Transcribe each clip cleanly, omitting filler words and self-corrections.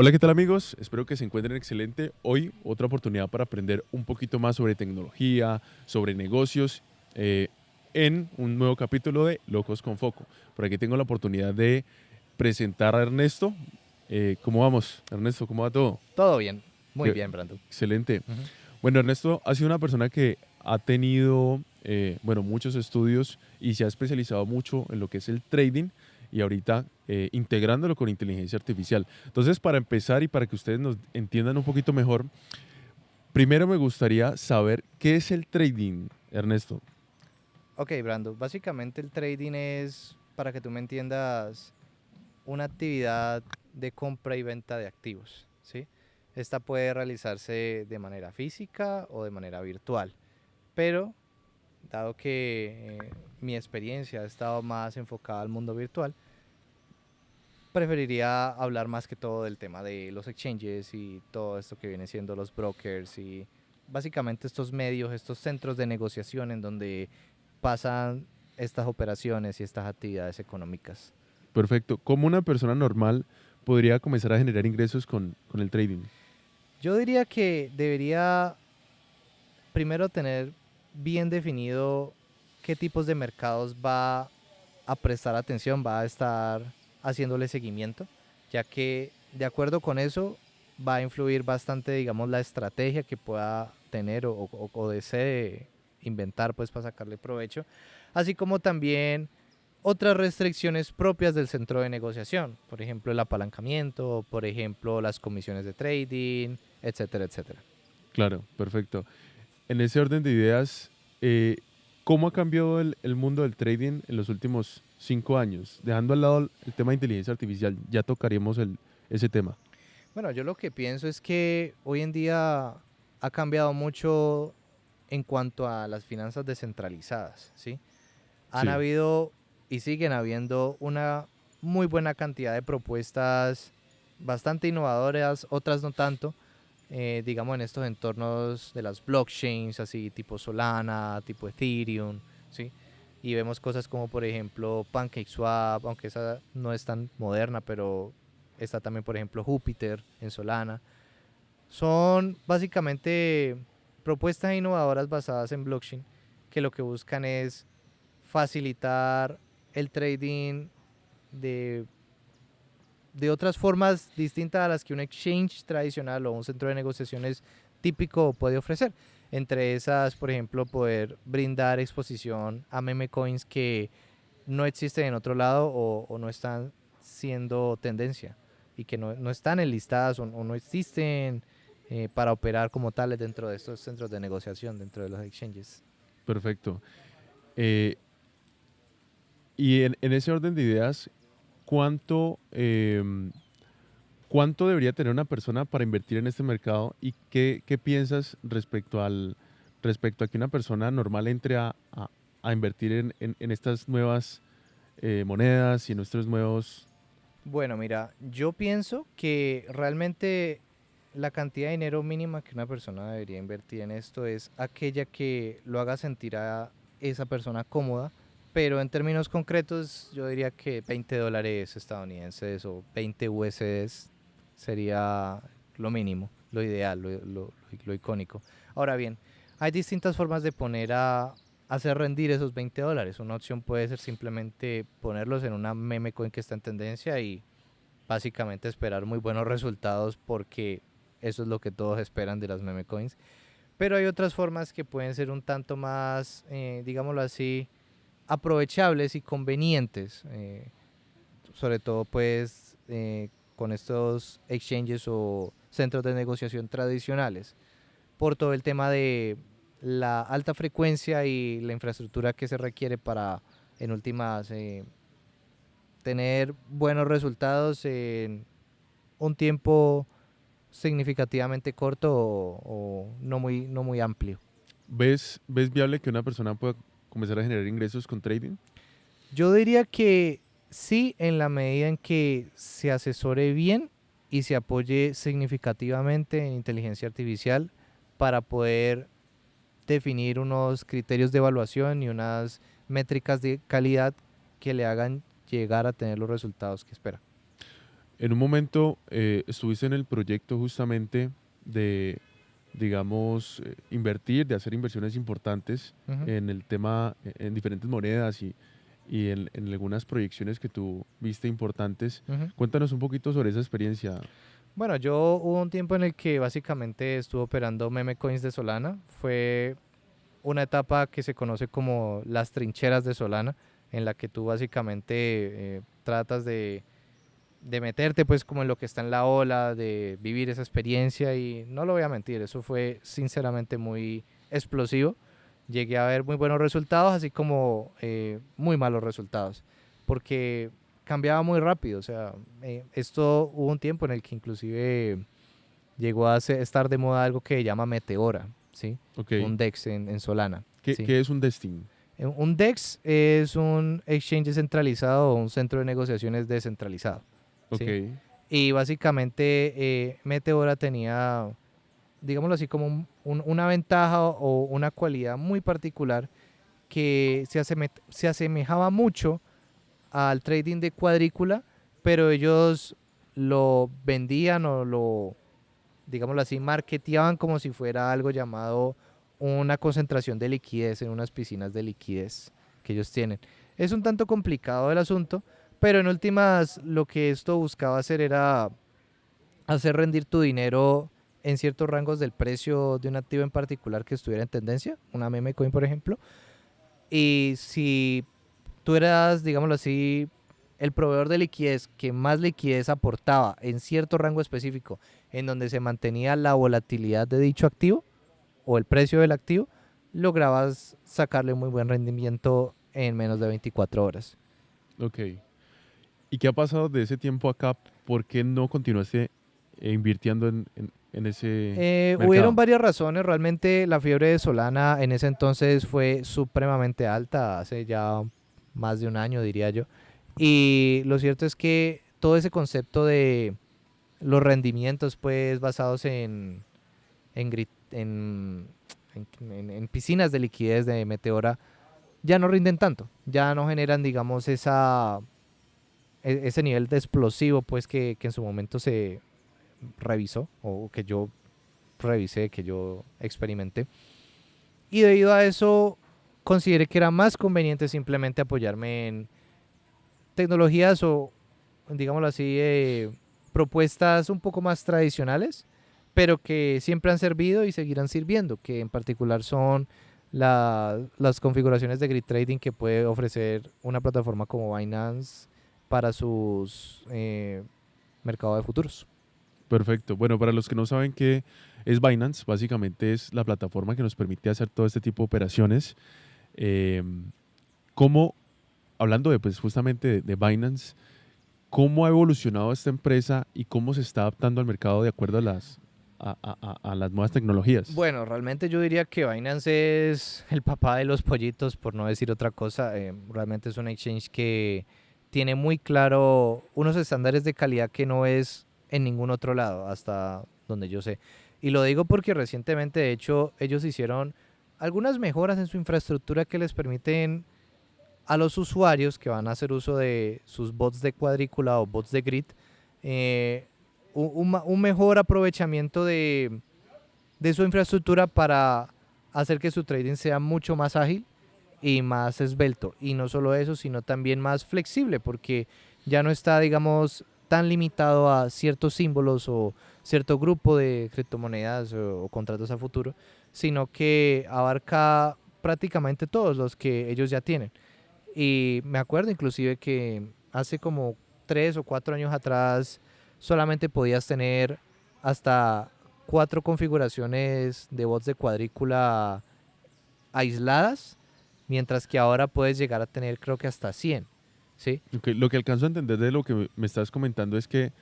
Hola, ¿qué tal amigos? Espero que se encuentren excelente. Hoy otra oportunidad para aprender un poquito más sobre tecnología, sobre negocios, eh, en un nuevo capítulo de Locos con Foco. Por aquí tengo la oportunidad de presentar a Ernesto. ¿Cómo vamos, Ernesto? ¿Cómo va todo? Todo bien, muy Qué- bien, Brandon. Excelente. Ujú. Bueno, Ernesto ha sido una persona que ha tenido, bueno, muchos estudios y se ha especializado mucho en lo que es el trading y ahorita integrándolo con inteligencia artificial. Entonces, para empezar y para que ustedes nos entiendan un poquito mejor, primero me gustaría saber qué es el trading, Ernesto. Ok, Brandon, básicamente el trading es, para que tú me entiendas, una actividad de compra y venta de activos, ¿sí? Esta puede realizarse de manera física o de manera virtual, pero dado que mi experiencia ha estado más enfocada al mundo virtual, preferiría hablar más que todo del tema de los exchanges y todo esto que viene siendo los brokers y básicamente estos medios, estos centros de negociación en donde pasan estas operaciones y estas actividades económicas. Perfecto. ¿Cómo una persona normal podría comenzar a generar ingresos con el trading? Yo diría que debería primero tener bien definido qué tipos de mercados va a prestar atención, va a estar haciéndole seguimiento, ya que de acuerdo con eso va a influir bastante, digamos, la estrategia que pueda tener o desee inventar pues para sacarle provecho, así como también otras restricciones propias del centro de negociación, por ejemplo el apalancamiento, por ejemplo las comisiones de trading, etcétera, etcétera. Claro, perfecto. En ese orden de ideas, eh, ¿cómo ha cambiado el mundo del trading en los últimos 5 años? Dejando al lado el tema de inteligencia artificial, ya tocaríamos ese tema. Bueno, yo lo que pienso es que hoy en día ha cambiado mucho en cuanto a las finanzas descentralizadas, ¿sí? Han Sí, habido y siguen habiendo una muy buena cantidad de propuestas bastante innovadoras, otras no tanto, digamos en estos entornos de las blockchains, así tipo Solana, tipo Ethereum, ¿sí? Y vemos cosas como por ejemplo PancakeSwap, aunque esa no es tan moderna, pero está también por ejemplo Júpiter en Solana. Son básicamente propuestas innovadoras basadas en blockchain que lo que buscan es facilitar el trading de, de otras formas distintas a las que un exchange tradicional o un centro de negociaciones típico puede ofrecer. Entre esas, por ejemplo, poder brindar exposición a meme coins que no existen en otro lado o no están siendo tendencia y que no están enlistadas o no existen para operar como tales dentro de estos centros de negociación, dentro de los exchanges. perfecto. Eh, y en ese orden de ideas, ¿cuánto debería tener una persona para invertir en este mercado? ¿Y qué piensas respecto a que una persona normal entre a invertir en estas nuevas monedas y en estos nuevos... Bueno, mira, yo pienso que realmente la cantidad de dinero mínima que una persona debería invertir en esto es aquella que lo haga sentir a esa persona cómoda, pero en términos concretos yo diría que $20 estadounidenses o 20 USDs sería lo mínimo, lo ideal, lo icónico. Ahora bien, hay distintas formas de poner a hacer rendir esos $20. Una opción puede ser simplemente ponerlos en una meme coin que está en tendencia y básicamente esperar muy buenos resultados porque eso es lo que todos esperan de las meme coins. Pero hay otras formas que pueden ser un tanto más, digámoslo así, aprovechables y convenientes. Sobre todo pues con estos exchanges o centros de negociación tradicionales. Por todo el tema de la alta frecuencia y la infraestructura que se requiere para, en últimas, tener buenos resultados en un tiempo significativamente corto o no muy amplio. ¿Ves viable que una persona pueda comenzar a generar ingresos con trading? Yo diría que sí, en la medida en que se asesore bien y se apoye significativamente en inteligencia artificial para poder definir unos criterios de evaluación y unas métricas de calidad que le hagan llegar a tener los resultados que espera. en un momento estuviste en el proyecto justamente de, digamos, invertir, de hacer inversiones importantes Ujú, en el tema, en diferentes monedas y en algunas proyecciones que tú viste importantes. ujú. Cuéntanos un poquito sobre esa experiencia. Bueno, yo hubo un tiempo en el que básicamente estuve operando meme coins de Solana. Fue una etapa que se conoce como las trincheras de Solana, en la que tú básicamente tratas de meterte pues como en lo que está en la ola, de vivir esa experiencia y no lo voy a mentir, eso fue sinceramente muy explosivo. Llegué a ver muy buenos resultados, así como muy malos resultados, porque cambiaba muy rápido. O sea, esto hubo un tiempo en el que inclusive llegó a estar de moda algo que se llama Meteora, ¿sí? Ok. Un DEX en Solana, ¿sí? ¿Qué es un Destin? Un DEX es un exchange centralizado o un centro de negociaciones descentralizado, Ok. ¿sí? Y básicamente Meteora tenía, digámoslo así, como una ventaja o una cualidad muy particular que se asemejaba mucho al trading de cuadrícula, pero ellos lo vendían o lo, digámoslo así, marketeaban como si fuera algo llamado una concentración de liquidez en unas piscinas de liquidez que ellos tienen. Es un tanto complicado el asunto, pero en últimas lo que esto buscaba hacer era hacer rendir tu dinero en ciertos rangos del precio de un activo en particular que estuviera en tendencia, una meme coin por ejemplo, y si tú eras, digámoslo así, el proveedor de liquidez que más liquidez aportaba en cierto rango específico, en donde se mantenía la volatilidad de dicho activo o el precio del activo, lograbas sacarle muy buen rendimiento en menos de 24 horas. Ok. ¿Y qué ha pasado de ese tiempo acá? ¿Por qué no continuaste invirtiendo en ese Hubieron mercado? varias razones. Realmente la fiebre de Solana en ese entonces fue supremamente alta, hace ya más de un año diría yo. Y lo cierto es que todo ese concepto de los rendimientos pues basados en piscinas de liquidez de Meteora ya no rinden tanto, ya no generan digamos ese nivel de explosivo pues que en su momento se revisó o que yo revisé, que yo experimenté. Y debido a eso consideré que era más conveniente simplemente apoyarme en tecnologías o, digámoslo así, propuestas un poco más tradicionales, pero que siempre han servido y seguirán sirviendo, que en particular son las configuraciones de grid trading que puede ofrecer una plataforma como Binance para sus mercados de futuros. Perfecto. Bueno, para los que no saben qué es Binance, básicamente es la plataforma que nos permite hacer todo este tipo de operaciones. Eh, ¿Cómo, hablando de pues justamente de Binance, cómo ha evolucionado esta empresa y cómo se está adaptando al mercado de acuerdo a a las nuevas tecnologías? Bueno, realmente yo diría que Binance es el papá de los pollitos, por no decir otra cosa. Realmente es un exchange que tiene muy claro unos estándares de calidad que no es en ningún otro lado, hasta donde yo sé. Y lo digo porque recientemente, de hecho, ellos hicieron algunas mejoras en su infraestructura que les permiten a los usuarios que van a hacer uso de sus bots de cuadrícula o bots de grid, eh, un mejor aprovechamiento de su infraestructura para hacer que su trading sea mucho más ágil y más esbelto. Y no solo eso, sino también más flexible, porque ya no está, digamos, tan limitado a ciertos símbolos o cierto grupo de criptomonedas o contratos a futuro, sino que abarca prácticamente todos los que ellos ya tienen. Y me acuerdo inclusive que hace como 3 o 4 años atrás solamente podías tener hasta 4 configuraciones de bots de cuadrícula aisladas, mientras que ahora puedes llegar a tener creo que hasta 100, ¿sí? Lo que alcanzo a entender de lo que me estás comentando es que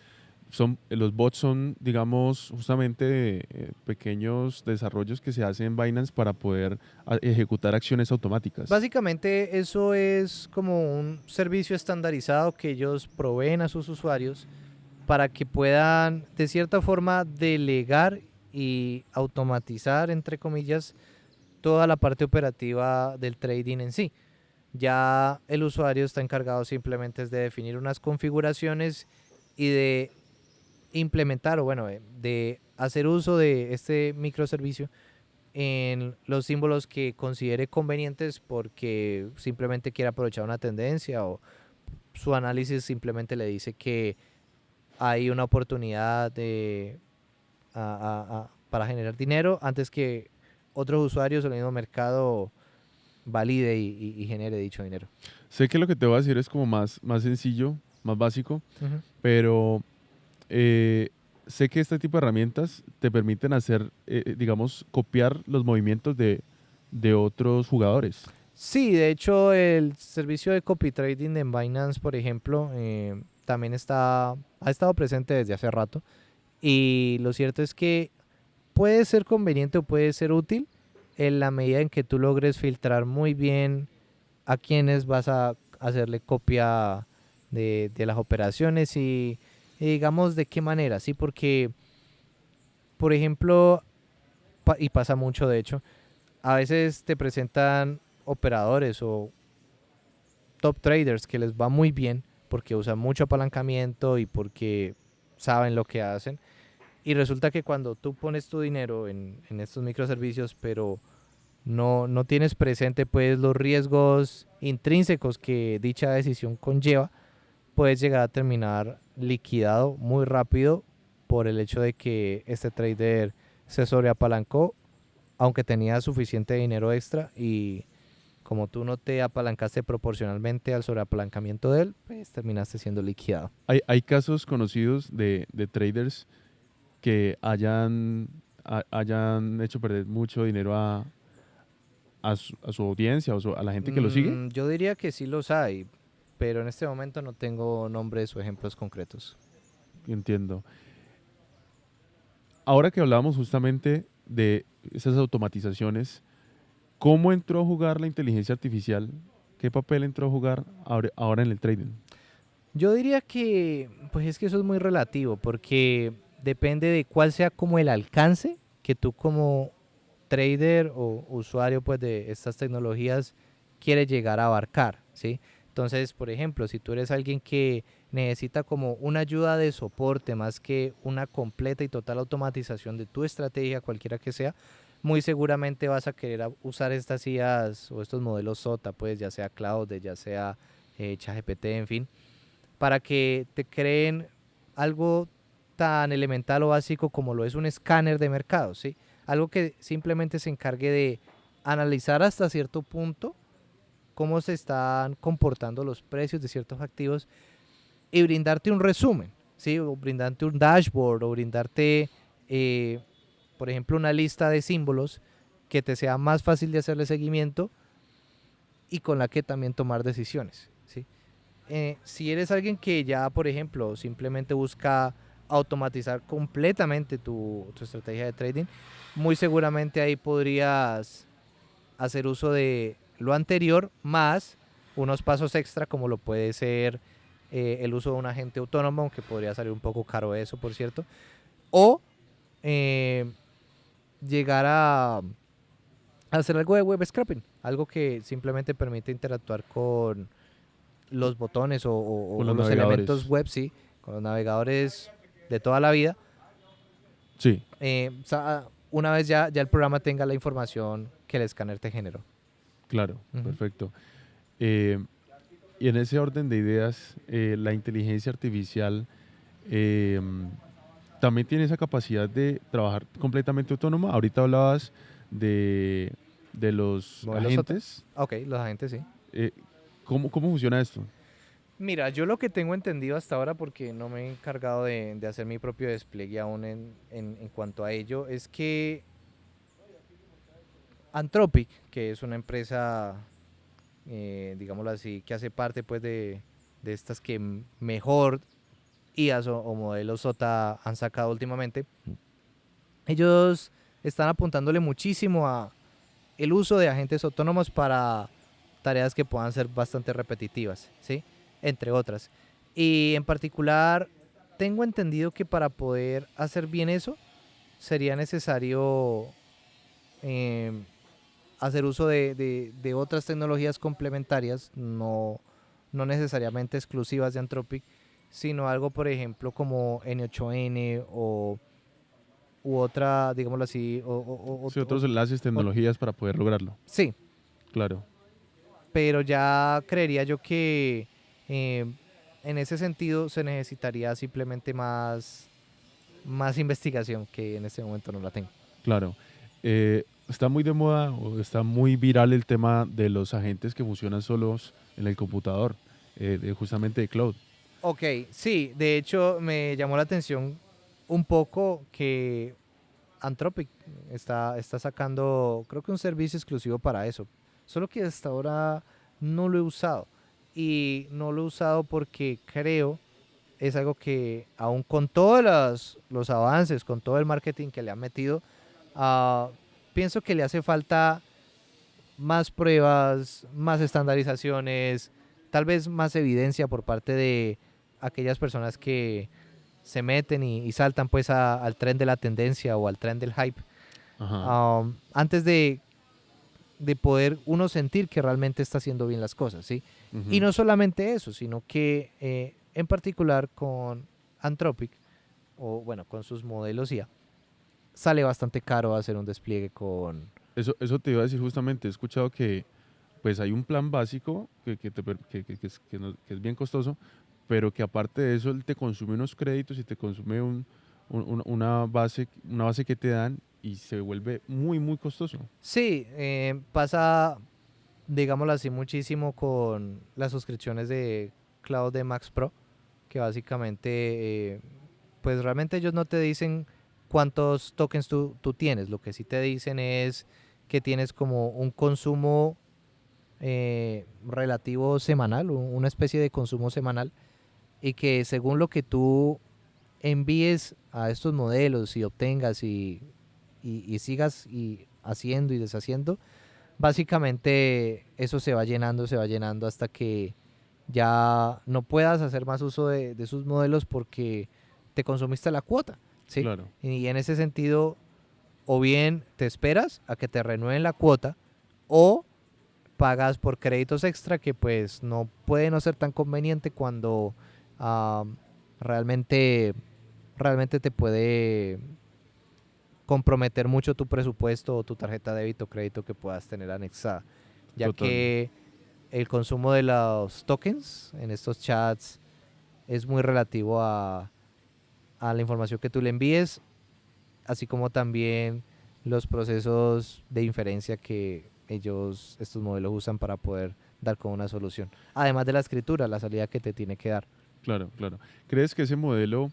los bots son, digamos, justamente pequeños desarrollos que se hacen en Binance para poder ejecutar acciones automáticas. Básicamente eso es como un servicio estandarizado que ellos proveen a sus usuarios para que puedan de cierta forma delegar y automatizar, entre comillas, toda la parte operativa del trading en sí. Ya el usuario está encargado simplemente de definir unas configuraciones y de implementar o bueno, de hacer uso de este microservicio en los símbolos que considere convenientes porque simplemente quiere aprovechar una tendencia o su análisis simplemente le dice que hay una oportunidad para generar dinero antes que otros usuarios del mismo mercado valide y genere dicho dinero. Sé que lo que te voy a decir es como más sencillo, más básico, Ujú. pero eh, sé que este tipo de herramientas te permiten hacer, digamos, copiar los movimientos de otros jugadores. Sí, de hecho el servicio de copy trading en Binance, por ejemplo, también ha estado presente desde hace rato y lo cierto es que puede ser conveniente o puede ser útil en la medida en que tú logres filtrar muy bien a quienes vas a hacerle copia de las operaciones y digamos de qué manera, ¿sí? Porque, por ejemplo, y pasa mucho de hecho, a veces te presentan operadores o top traders que les va muy bien porque usan mucho apalancamiento y porque saben lo que hacen. Y resulta que cuando tú pones tu dinero en estos microservicios, pero no tienes presente pues los riesgos intrínsecos que dicha decisión conlleva, puedes llegar a terminar liquidado muy rápido por el hecho de que este trader se sobreapalancó aunque tenía suficiente dinero extra y como tú no te apalancaste proporcionalmente al sobreapalancamiento de él, pues terminaste siendo liquidado. Hay casos conocidos de traders que hayan hecho perder mucho dinero a su audiencia o a la gente que lo sigue. Yo diría que sí los hay, pero en este momento no tengo nombres o ejemplos concretos. Entiendo. Ahora que hablábamos justamente de esas automatizaciones, ¿cómo entró a jugar la inteligencia artificial? ¿Qué papel entró a jugar ahora en el trading? Yo diría que, pues es que eso es muy relativo, porque depende de cuál sea como el alcance que tú como trader o usuario pues de estas tecnologías quieres llegar a abarcar, ¿sí? Entonces, por ejemplo, si tú eres alguien que necesita como una ayuda de soporte más que una completa y total automatización de tu estrategia, cualquiera que sea, muy seguramente vas a querer usar estas IAs o estos modelos SOTA, pues ya sea Cloud, ya sea ChatGPT, en fin, para que te creen algo tan elemental o básico como lo es un escáner de mercado, ¿sí? Algo que simplemente se encargue de analizar hasta cierto punto cómo se están comportando los precios de ciertos activos y brindarte un resumen, ¿sí? O brindarte un dashboard o brindarte, eh, por ejemplo, una lista de símbolos que te sea más fácil de hacerle seguimiento y con la que también tomar decisiones, ¿sí? Si eres alguien que ya, por ejemplo, simplemente busca automatizar completamente tu estrategia de trading, muy seguramente ahí podrías hacer uso de lo anterior más unos pasos extra como lo puede ser el uso de un agente autónomo, aunque podría salir un poco caro eso, por cierto, o eh, llegar a hacer algo de web scraping, algo que simplemente permite interactuar con los botones Con o los los elementos navegadores. web, sí, con los navegadores de toda la vida, Sí, una vez ya el programa tenga la información que el escáner te generó. claro, Ujú. perfecto. Eh, y en ese orden de ideas, la inteligencia artificial eh, también tiene esa capacidad de trabajar completamente autónoma. Ahorita hablabas de, de los ¿Modelos SOTA? agentes. Ok, los agentes sí. Eh, ¿cómo funciona esto? Mira, yo lo que tengo entendido hasta ahora, porque no me he encargado de hacer mi propio despliegue aún en cuanto a ello, es que Anthropic, que es una empresa, digámoslo así, que hace parte pues de estas que mejor IAs o modelos SOTA han sacado últimamente, ellos están apuntándole muchísimo a el uso de agentes autónomos para tareas que puedan ser bastante repetitivas, ¿sí? Entre otras. Y en particular, tengo entendido que para poder hacer bien eso, sería necesario eh, hacer uso de otras tecnologías complementarias, no necesariamente exclusivas de Anthropic, sino algo, por ejemplo, como N8N u otra, digámoslo así, Sí, otros enlaces, o- tecnologías para poder lograrlo. sí, Claro, pero ya creería yo que eh, en ese sentido se necesitaría simplemente más investigación que en este momento no la tengo. claro. Está muy de moda o está muy viral el tema de los agentes que funcionan solos en el computador, justamente de cloud. Ok, sí, de hecho me llamó la atención un poco que Anthropic está sacando, creo que un servicio exclusivo para eso. Solo que hasta ahora no lo he usado. Y no lo he usado porque creo es algo que aún con todos los avances, con todo el marketing que le han metido, ah, pienso que le hace falta más pruebas, más estandarizaciones, tal vez más evidencia por parte de aquellas personas que se meten y saltan pues al tren de la tendencia o al tren del hype, Ajá. antes de poder uno sentir que realmente está haciendo bien las cosas, ¿sí? Y Ujú. no solamente eso, sino que en particular con Anthropic, o bueno, con sus modelos IA, sale bastante caro hacer un despliegue con... Eso te iba a decir justamente. He escuchado que pues hay un plan básico que es bien costoso, pero que aparte de eso él te consume unos créditos y te consume una base que te dan y se vuelve muy, muy costoso. Sí, pasa, digámoslo así, muchísimo con las suscripciones de Cloud de Max Pro, que básicamente, pues realmente ellos no te dicen cuántos tokens tú tienes, lo que sí te dicen es que tienes como un consumo relativo semanal, una especie de consumo semanal, y que según lo que tú envíes a estos modelos y obtengas y sigas haciendo y deshaciendo, básicamente eso se va llenando hasta que ya no puedas hacer más uso de sus modelos porque te consumiste la cuota, ¿sí? Claro, Y en ese sentido, o bien te esperas a que te renueven la cuota o pagas por créditos extra que pues no puede no ser tan conveniente cuando ah, realmente, realmente te puede comprometer mucho tu presupuesto o tu tarjeta de débito o crédito que puedas tener anexada, ya total. que el consumo de los tokens en estos chats es muy relativo a la información que tú le envíes, así como también los procesos de inferencia que estos modelos usan para poder dar con una solución. Además de la escritura, la salida que te tiene que dar. Claro, claro. ¿Crees que ese modelo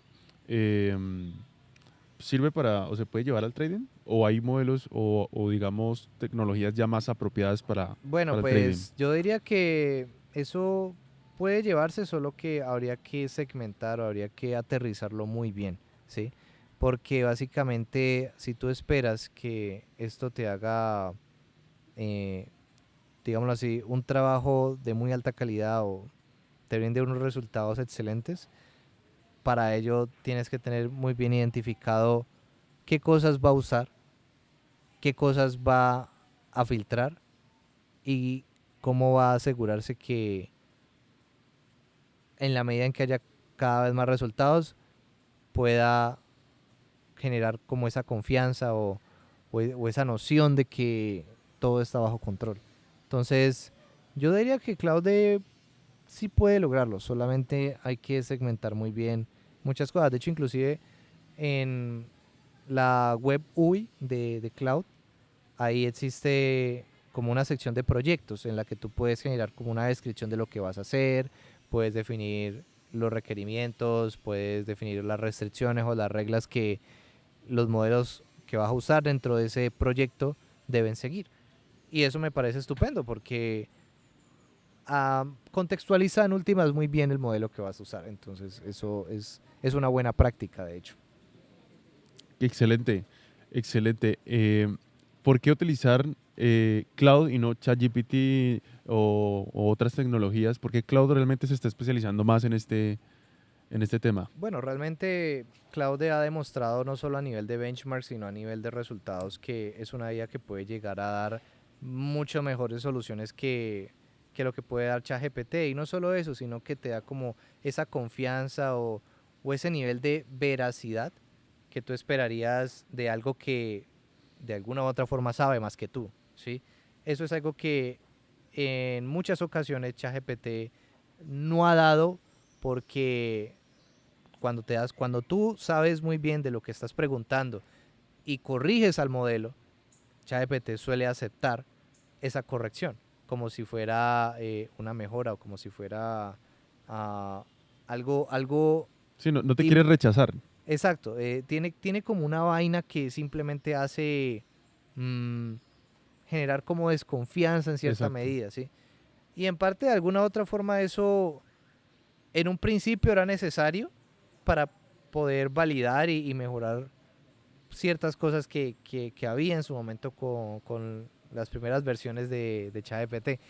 sirve para o se puede llevar al trading? ¿O hay modelos o digamos tecnologías ya más apropiadas Bueno, para el trading? pues yo diría que eso puede llevarse, solo que habría que segmentar o habría que aterrizarlo muy bien, ¿sí? Porque básicamente si tú esperas que esto te haga, eh, digámoslo así, un trabajo de muy alta calidad o te brinde unos resultados excelentes, para ello tienes que tener muy bien identificado qué cosas va a usar, qué cosas va a filtrar y cómo va a asegurarse que en la medida en que haya cada vez más resultados pueda generar como esa confianza o esa noción de que todo está bajo control. Entonces, yo diría que Claude sí puede lograrlo, solamente hay que segmentar muy bien muchas cosas. De hecho, inclusive en la web UI de Cloud, ahí existe como una sección de proyectos en la que tú puedes generar como una descripción de lo que vas a hacer, puedes definir los requerimientos, puedes definir las restricciones o las reglas que los modelos que vas a usar dentro de ese proyecto deben seguir. Y eso me parece estupendo porque contextualiza en últimas muy bien el modelo que vas a usar. Entonces eso es una buena práctica, de hecho. Excelente, excelente. ¿Por qué utilizar cloud y no ChatGPT o otras tecnologías? ¿Por qué cloud realmente se está especializando más en este tema? Bueno, realmente Claude ha demostrado no solo a nivel de benchmark, sino a nivel de resultados que es una IA que puede llegar a dar mucho mejores soluciones que que lo que puede dar ChatGPT. Y no solo eso, sino que te da como esa confianza o ese nivel de veracidad que tú esperarías de algo que de alguna u otra forma sabe más que tú, ¿sí? Eso es algo que en muchas ocasiones ChatGPT no ha dado, porque cuando tú sabes muy bien de lo que estás preguntando y corriges al modelo, ChatGPT suele aceptar esa corrección como si fuera una mejora, o como si fuera ah, algo Sí, no, no te quieres im- rechazar. exacto. Tiene como una vaina que simplemente hace mm, generar como desconfianza en cierta Exacto. medida, ¿sí? Y en parte, de alguna u otra forma, eso en un principio era necesario para poder validar y mejorar ciertas cosas que había en su momento con las primeras versiones de ChatGPT.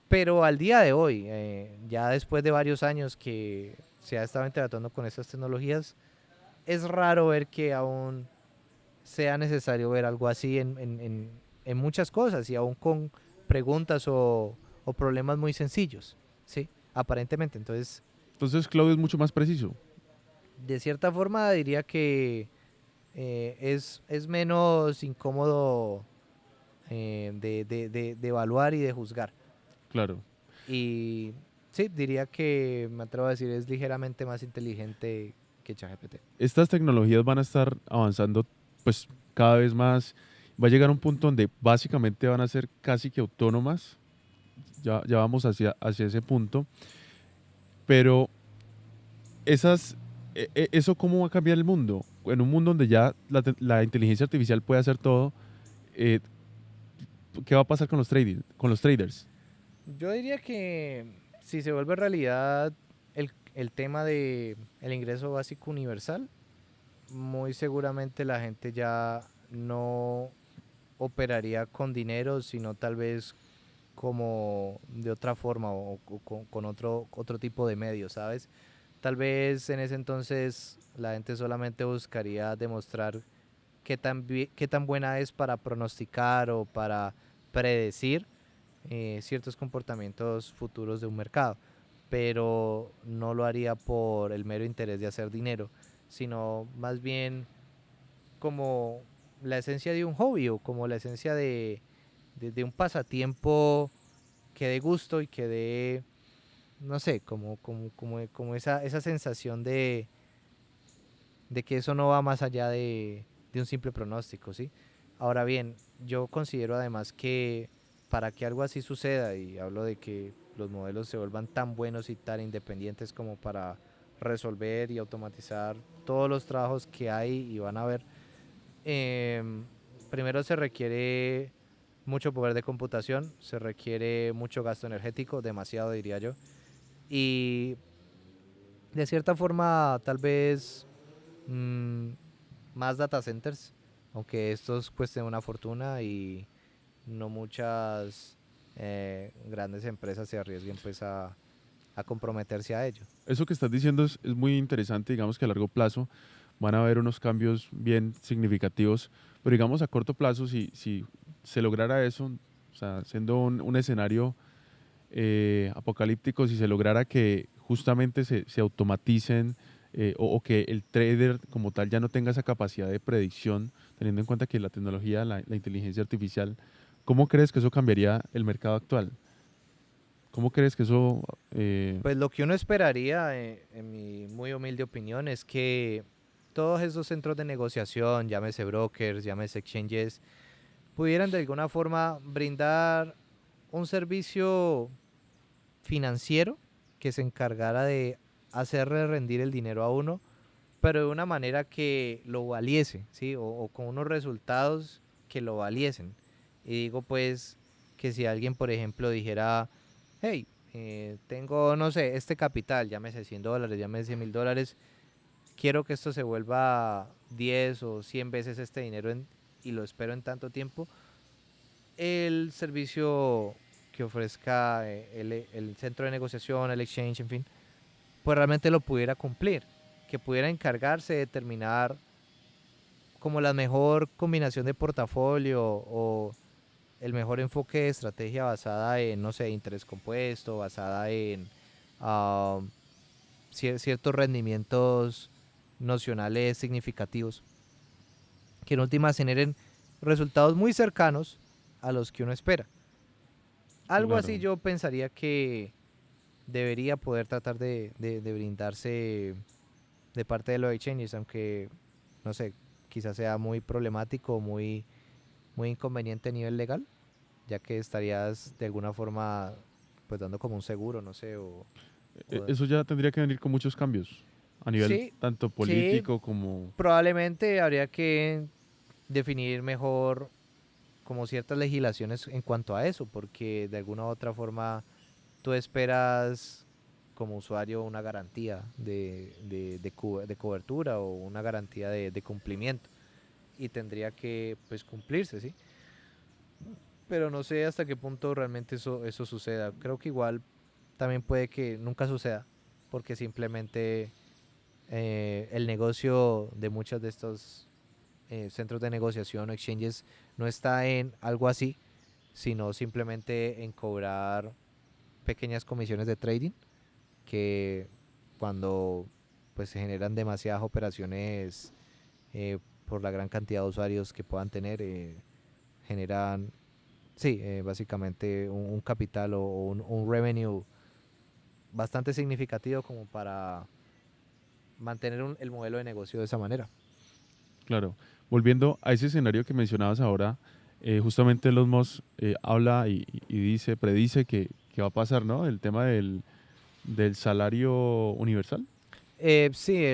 Pero al día de hoy, ya después de varios años que se ha estado interactuando con estas tecnologías, es raro ver que aún sea necesario ver algo así en muchas cosas, y aún con preguntas o problemas muy sencillos, ¿sí? Aparentemente. Entonces, Entonces, Claudio es mucho más preciso. de cierta forma diría que es menos incómodo de evaluar y de juzgar. Claro. Y sí, diría que me atrevo a decir es ligeramente más inteligente que ChatGPT. Estas tecnologías van a estar avanzando pues cada vez más. Va a llegar un punto donde básicamente van a ser casi que autónomas. Ya vamos hacia ese punto. Pero eso cómo va a cambiar el mundo. En un mundo donde ya la inteligencia artificial puede hacer todo, eh, ¿qué va a pasar con con los traders? Yo diría que si se vuelve realidad el tema de el ingreso básico universal, muy seguramente la gente ya no operaría con dinero, sino tal vez como de otra forma, o con otro tipo de medios, ¿sabes? Tal vez en ese entonces la gente solamente buscaría demostrar qué tan buena es para pronosticar o para predecir ciertos comportamientos futuros de un mercado, pero no lo haría por el mero interés de hacer dinero, sino más bien como la esencia de un hobby, o como la esencia de un pasatiempo que dé gusto y que dé, no sé, como esa sensación de que eso no va más allá de un simple pronóstico, ¿sí? Ahora bien, yo considero además que para que algo así suceda, y hablo de que los modelos se vuelvan tan buenos y tan independientes como para resolver y automatizar todos los trabajos que hay y van a haber, em, primero se requiere mucho poder de computación, se requiere mucho gasto energético, demasiado diría yo, y de cierta forma tal vez mm, más data centers, aunque estos cuesten una fortuna y no muchas grandes empresas se arriesguen pues a comprometerse a ello. Eso que estás diciendo es muy interesante. Digamos que a largo plazo van a haber unos cambios bien significativos, pero digamos a corto plazo, si se lograra eso, o sea, siendo un escenario apocalíptico, si se lograra que justamente se automaticen o que el trader como tal ya no tenga esa capacidad de predicción, teniendo en cuenta que la tecnología, la inteligencia artificial, ¿cómo crees que eso cambiaría el mercado actual? ¿Cómo crees que eso... Pues lo que uno esperaría, en mi muy humilde opinión, es que todos esos centros de negociación, llámese brokers, llámese exchanges, pudieran de alguna forma brindar un servicio financiero que se encargara de hacerle rendir el dinero a uno, pero de una manera que lo valiese, ¿sí? O con unos resultados que lo valiesen. Y digo pues que si alguien, por ejemplo, dijera, hey, tengo, no sé, este capital, llámese $100, llámese $1000, quiero que esto se vuelva 10 o 100 veces este dinero y lo espero en tanto tiempo, el servicio que ofrezca el centro de negociación, el exchange, en fin, pues realmente lo pudiera cumplir, que pudiera encargarse de determinar como la mejor combinación de portafolio, el mejor enfoque de estrategia basada en, no sé, interés compuesto, basada en ah, ciertos rendimientos nocionales significativos, que en últimas generen resultados muy cercanos a los que uno espera. Algo así Claro. yo pensaría que debería poder tratar de brindarse de parte de los exchanges, aunque, no sé, quizás sea muy problemático, muy inconveniente a nivel legal, ya que estarías de alguna forma pues dando como un seguro, no sé, o Eso ya tendría que venir con muchos cambios a nivel sí, tanto sí, político como... probablemente habría que definir mejor como ciertas legislaciones en cuanto a eso, porque de alguna u otra forma tú esperas como usuario una garantía de cobertura o una garantía de cumplimiento y tendría que pues cumplirse, ¿sí? Pero no sé hasta qué punto realmente eso suceda. Creo que igual también puede que nunca suceda, porque simplemente el negocio de muchos de estos centros de negociación o exchanges no está en algo así, sino simplemente en cobrar pequeñas comisiones de trading que cuando pues se generan demasiadas operaciones por la gran cantidad de usuarios que puedan tener, generan, sí, básicamente un capital o un revenue bastante significativo como para mantener el modelo de negocio de esa manera. Claro, volviendo a ese escenario que mencionabas ahora, justamente Elon Musk habla y dice, predice que va a pasar, ¿no? El tema del salario universal. Sí,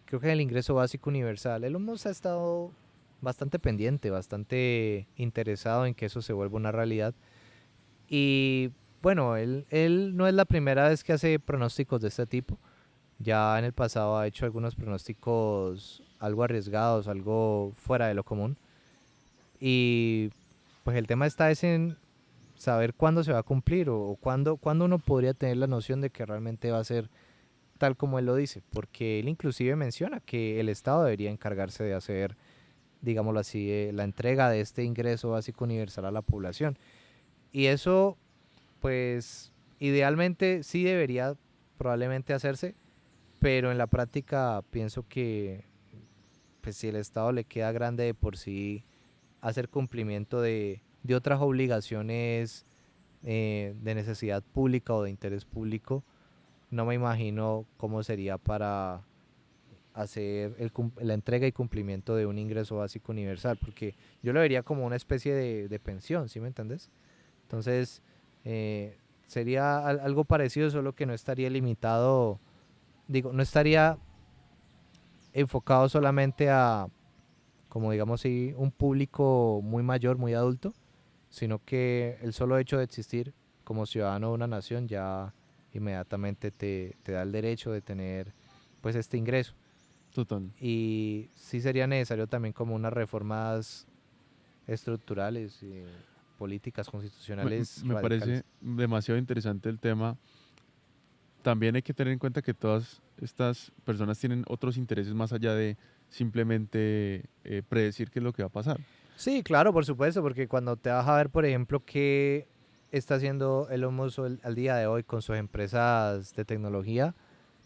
creo que el ingreso básico universal. Elon Musk ha estado bastante pendiente, bastante interesado en que eso se vuelva una realidad. Y bueno, él no es la primera vez que hace pronósticos de este tipo. Ya en el pasado ha hecho algunos pronósticos algo arriesgados, algo fuera de lo común. Y pues el tema está es en saber cuándo se va a cumplir o cuándo uno podría tener la noción de que realmente va a ser tal como él lo dice, porque él inclusive menciona que el Estado debería encargarse de hacer, digámoslo así, la entrega de este ingreso básico universal a la población. Y eso, pues, idealmente sí debería probablemente hacerse, pero en la práctica pienso que, pues, si el Estado le queda grande de por sí hacer cumplimiento de otras obligaciones de necesidad pública o de interés público, no me imagino cómo sería para hacer la entrega y cumplimiento de un ingreso básico universal, porque yo lo vería como una especie de pensión, ¿sí me entendés? Entonces, eh, sería algo parecido, solo que no estaría limitado, digo, no estaría enfocado solamente a, como digamos así, un público muy mayor, muy adulto, sino que el solo hecho de existir como ciudadano de una nación ya inmediatamente te da el derecho de tener pues este ingreso. Total. Y sí sería necesario también como unas reformas estructurales, políticas constitucionales Me parece radicales. demasiado interesante el tema. También hay que tener en cuenta que todas estas personas tienen otros intereses más allá de simplemente predecir qué es lo que va a pasar. Sí, claro, por supuesto, porque cuando te vas a ver, por ejemplo, qué está haciendo Elon Musk al día de hoy con sus empresas de tecnología,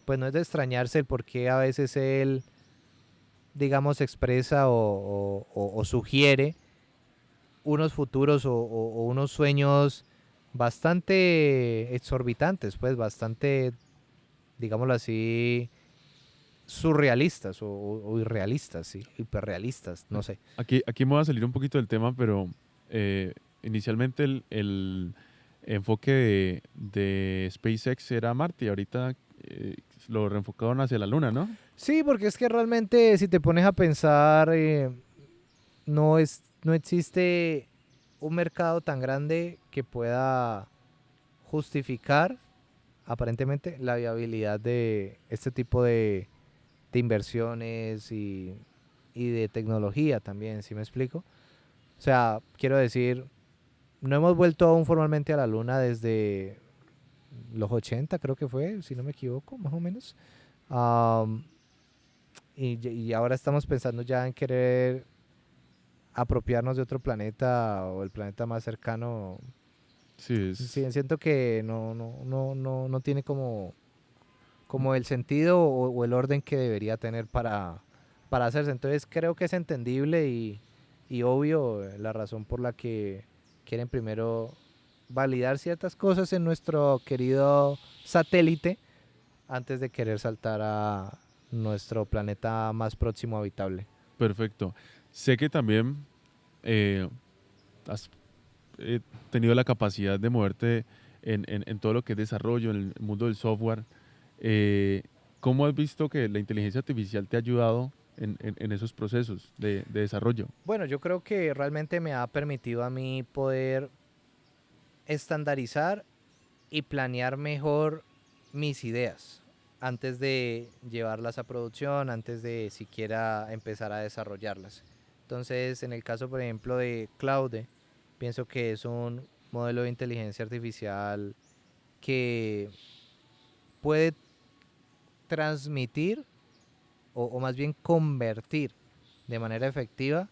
pues no es de extrañarse el por qué a veces él, digamos, expresa o sugiere unos futuros o unos sueños bastante exorbitantes, pues bastante, digámoslo así, surrealistas o irrealistas, sí, hiperrealistas, no Bueno, sé. aquí me voy a salir un poquito del tema, pero inicialmente el enfoque de SpaceX era Marte y ahorita lo reenfocaron hacia la Luna, ¿no? Sí, porque es que realmente si te pones a pensar, no existe un mercado tan grande que pueda justificar aparentemente la viabilidad de este tipo de inversiones y de tecnología también, ¿sí me explico? O sea, quiero decir, no hemos vuelto aún formalmente a la luna desde los 80, creo que fue, si no me equivoco, más o menos. Am, y ahora estamos pensando ya en querer apropiarnos de otro planeta o el planeta más cercano, Sí, sí, es siento que no tiene como el sentido o el orden que debería tener para hacerse. Entonces creo que es entendible y obvio la razón por la que quieren primero validar ciertas cosas en nuestro querido satélite antes de querer saltar a nuestro planeta más próximo habitable. perfecto. Sé que también eh, has tenido la capacidad de moverte en todo lo que es desarrollo, en el mundo del software. Eh, ¿Cómo has visto que la inteligencia artificial te ha ayudado en esos procesos de desarrollo? Bueno, yo creo que realmente me ha permitido a mí poder estandarizar y planear mejor mis ideas antes de llevarlas a producción, antes de siquiera empezar a desarrollarlas. Entonces, en el caso, por ejemplo, de Claude, pienso que es un modelo de inteligencia artificial que puede transmitir o más bien convertir de manera efectiva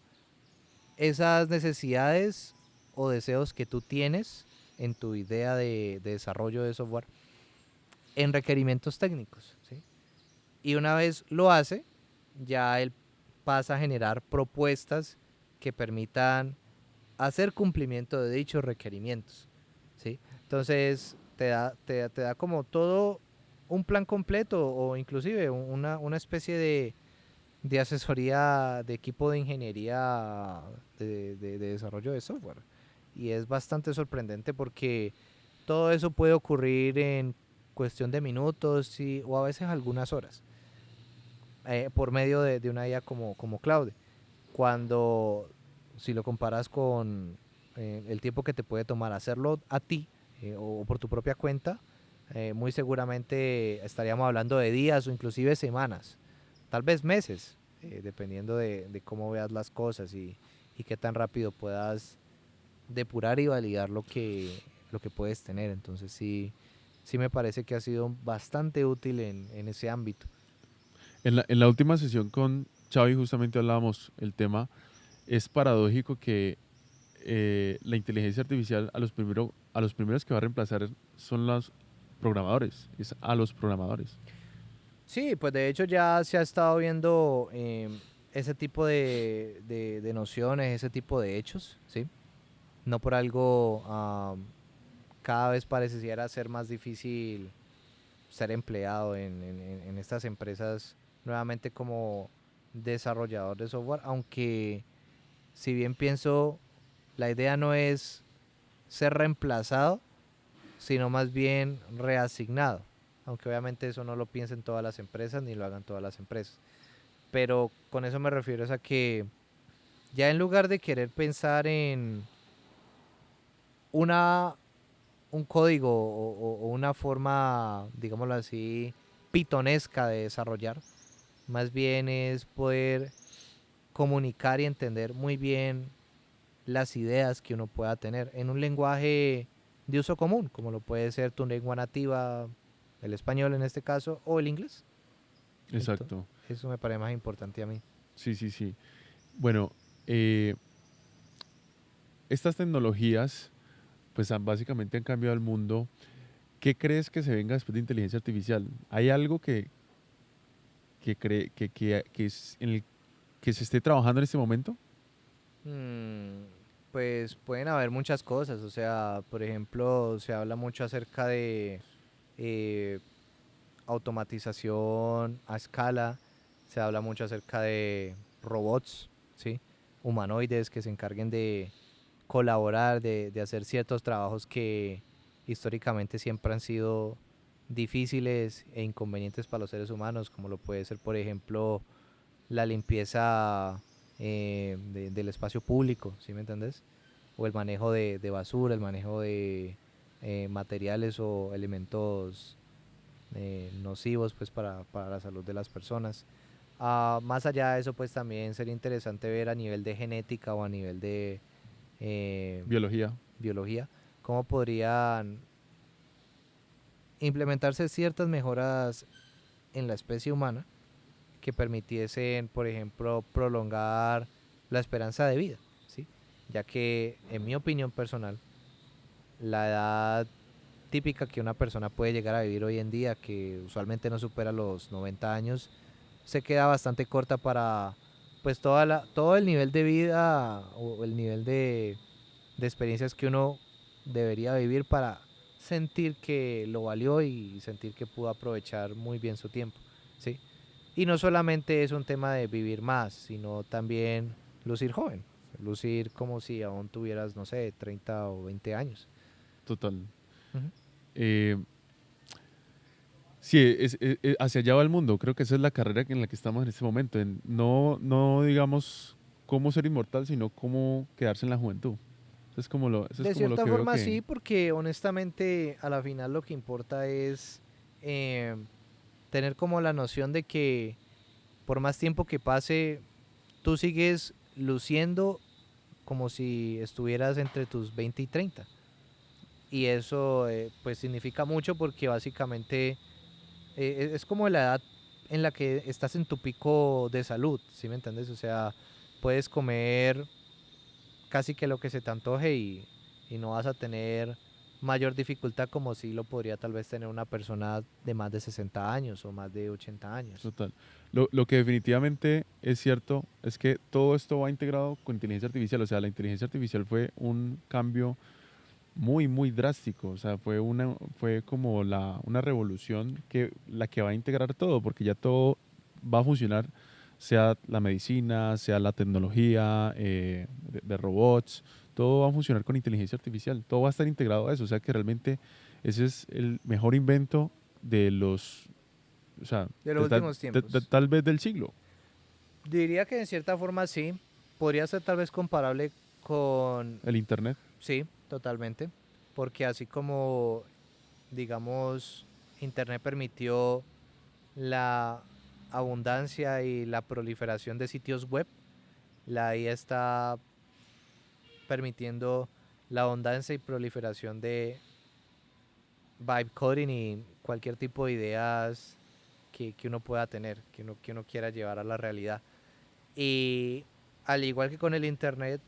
esas necesidades o deseos que tú tienes en tu idea de desarrollo de software en requerimientos técnicos, ¿sí? Y una vez lo hace, ya él pasa a generar propuestas que permitan hacer cumplimiento de dichos requerimientos, ¿sí? Entonces te da como todo un plan completo o inclusive una especie de asesoría de equipo de ingeniería de desarrollo de software. Y es bastante sorprendente porque todo eso puede ocurrir en cuestión de minutos o a veces algunas horas por medio de una IA como Claude. Cuando, si lo comparas con el tiempo que te puede tomar hacerlo a ti o por tu propia cuenta, muy seguramente estaríamos hablando de días o inclusive semanas, tal vez meses, dependiendo de cómo veas las cosas y qué tan rápido puedas depurar y validar lo que puedes tener. Entonces sí me parece que ha sido bastante útil en ese ámbito. En la última sesión con Xavi justamente hablábamos el tema. Es paradójico que la inteligencia artificial a los primeros que va a reemplazar son los programadores, es a los programadores. Sí, pues de hecho ya se ha estado viendo ese tipo de nociones, ese tipo de hechos, ¿sí? No por algo cada vez pareciera ser más difícil ser empleado en estas empresas nuevamente como desarrollador de software, aunque si bien pienso la idea no es ser reemplazado, sino más bien reasignado, aunque obviamente eso no lo piensen todas las empresas ni lo hagan todas las empresas. Pero con eso me refiero es a que ya en lugar de querer pensar en una, un código o una forma, digámoslo así, pitonesca de desarrollar, más bien es poder comunicar y entender muy bien las ideas que uno pueda tener en un lenguaje de uso común, como lo puede ser tu lengua nativa, el español en este caso, o el inglés. Entonces, Exacto. eso me parece más importante a mí. Sí, sí, sí. Bueno, eh, estas tecnologías pues básicamente han cambiado el mundo. ¿Qué crees que se venga después de inteligencia artificial? ¿Hay algo que es en el que se esté trabajando en este momento? Mm, pues pueden haber muchas cosas, o sea, por ejemplo, se habla mucho acerca de eh, automatización a escala, se habla mucho acerca de robots, ¿sí? Humanoides que se encarguen de colaborar, de hacer ciertos trabajos que históricamente siempre han sido difíciles e inconvenientes para los seres humanos, como lo puede ser, por ejemplo, la limpieza del espacio público, ¿sí me entendés? O el manejo de basura, el manejo de materiales o elementos nocivos pues para la salud de las personas. Más allá de eso, pues también sería interesante ver a nivel de genética o a nivel de eh, Biología. biología, cómo podrían implementarse ciertas mejoras en la especie humana que permitiesen, por ejemplo, prolongar la esperanza de vida. ya que en mi opinión personal, la edad típica que una persona puede llegar a vivir hoy en día, que usualmente no supera los 90 años, se queda bastante corta para pues todo el nivel de vida o el nivel de experiencias que uno debería vivir para sentir que lo valió y sentir que pudo aprovechar muy bien su tiempo, ¿sí? Y no solamente es un tema de vivir más, sino también lucir joven, lucir como si aún tuvieras, no sé, 30 o 20 años. Total. Ujú. Eh, sí, hacia allá va el mundo. Creo que esa es la carrera en la que estamos en este momento. No digamos cómo ser inmortal, sino cómo quedarse en la juventud. Eso es De como lo cierta que veo forma que... sí, porque honestamente a la final lo que importa es eh, tener como la noción de que por más tiempo que pase, tú sigues luciendo como si estuvieras entre tus 20 y 30. Y eso pues significa mucho porque básicamente es como la edad en la que estás en tu pico de salud, ¿sí me entiendes? O sea, puedes comer casi que lo que se te antoje y no vas a tener mayor dificultad como si lo podría tal vez tener una persona de más de 60 años o más de 80 años. Total. Lo que definitivamente es cierto es que todo esto va integrado con inteligencia artificial. O sea, la inteligencia artificial fue un cambio muy, muy drástico. O sea, fue como una revolución la que va a integrar todo, porque ya todo va a funcionar, sea la medicina, sea la tecnología de robots, todo va a funcionar con inteligencia artificial. Todo va a estar integrado a eso. O sea, que realmente ese es el mejor invento de los, o sea, De los últimos tiempos. tal vez del siglo, Diría que en cierta forma sí, podría ser tal vez comparable con... el Internet. Sí, totalmente, porque así como, digamos, Internet permitió la abundancia y la proliferación de sitios web, la IA está permitiendo la abundancia y proliferación de vibe coding y cualquier tipo de ideas que uno pueda tener, que uno quiera llevar a la realidad. Y al igual que con el internet,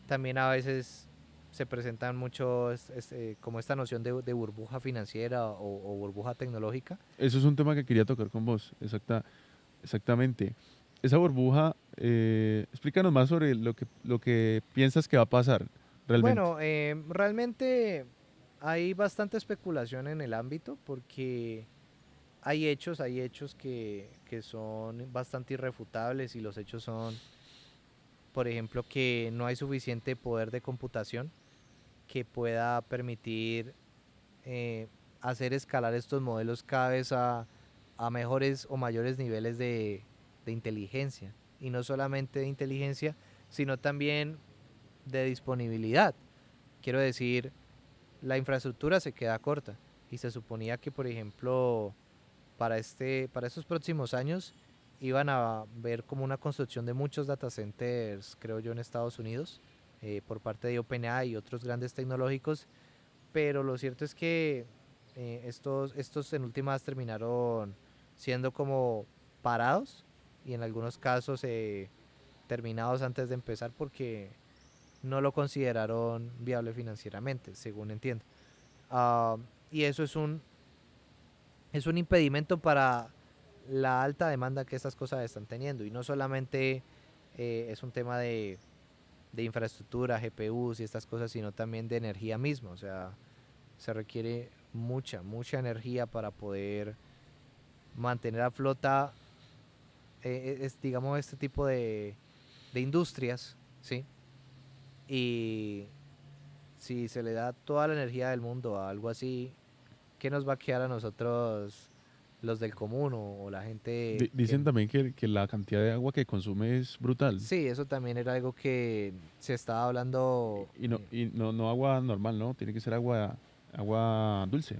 también a veces se presentan muchos, como esta noción de burbuja financiera o burbuja tecnológica. Eso es un tema que quería tocar con vos, exactamente. Esa burbuja, explícanos más sobre lo que piensas que va a pasar realmente. Bueno, realmente hay bastante especulación en el ámbito porque hay hechos que son bastante irrefutables y los hechos son, por ejemplo, que no hay suficiente poder de computación que pueda permitir eh, hacer escalar estos modelos cada vez a mejores o mayores niveles de inteligencia. Y no solamente de inteligencia, sino también de disponibilidad. Quiero decir, la infraestructura se queda corta y se suponía que, por ejemplo, para estos próximos años iban a ver como una construcción de muchos data centers, creo yo, en Estados Unidos, por parte de OpenAI y otros grandes tecnológicos, pero lo cierto es que estos en últimas terminaron siendo como parados y en algunos casos terminados antes de empezar porque no lo consideraron viable financieramente, según entiendo. Ah, y eso es un impedimento para la alta demanda que estas cosas están teniendo. Y no solamente es un tema de infraestructura, GPUs y estas cosas, sino también de energía misma. O sea, se requiere mucha energía para poder mantener a flota, digamos, este tipo de industrias, ¿sí? Y si se le da toda la energía del mundo a algo así, ¿qué nos va a quedar a nosotros, los del común o la gente que... Dicen también que la cantidad de agua que consume es brutal. Sí, eso también era algo que se estaba hablando. No agua normal, ¿no? Tiene que ser agua dulce.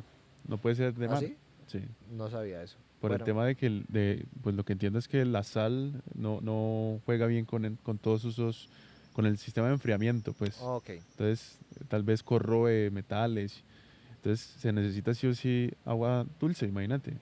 No puede ser de ¿Ah, mar. sí? Sí. No sabía eso. Por el Bueno, tema de que, pues lo que entiendo es que la sal no juega bien con todos esos, con el sistema de enfriamiento, pues. ok. Entonces, tal vez corroe metales. Entonces, se necesita sí o sí agua dulce, imagínate.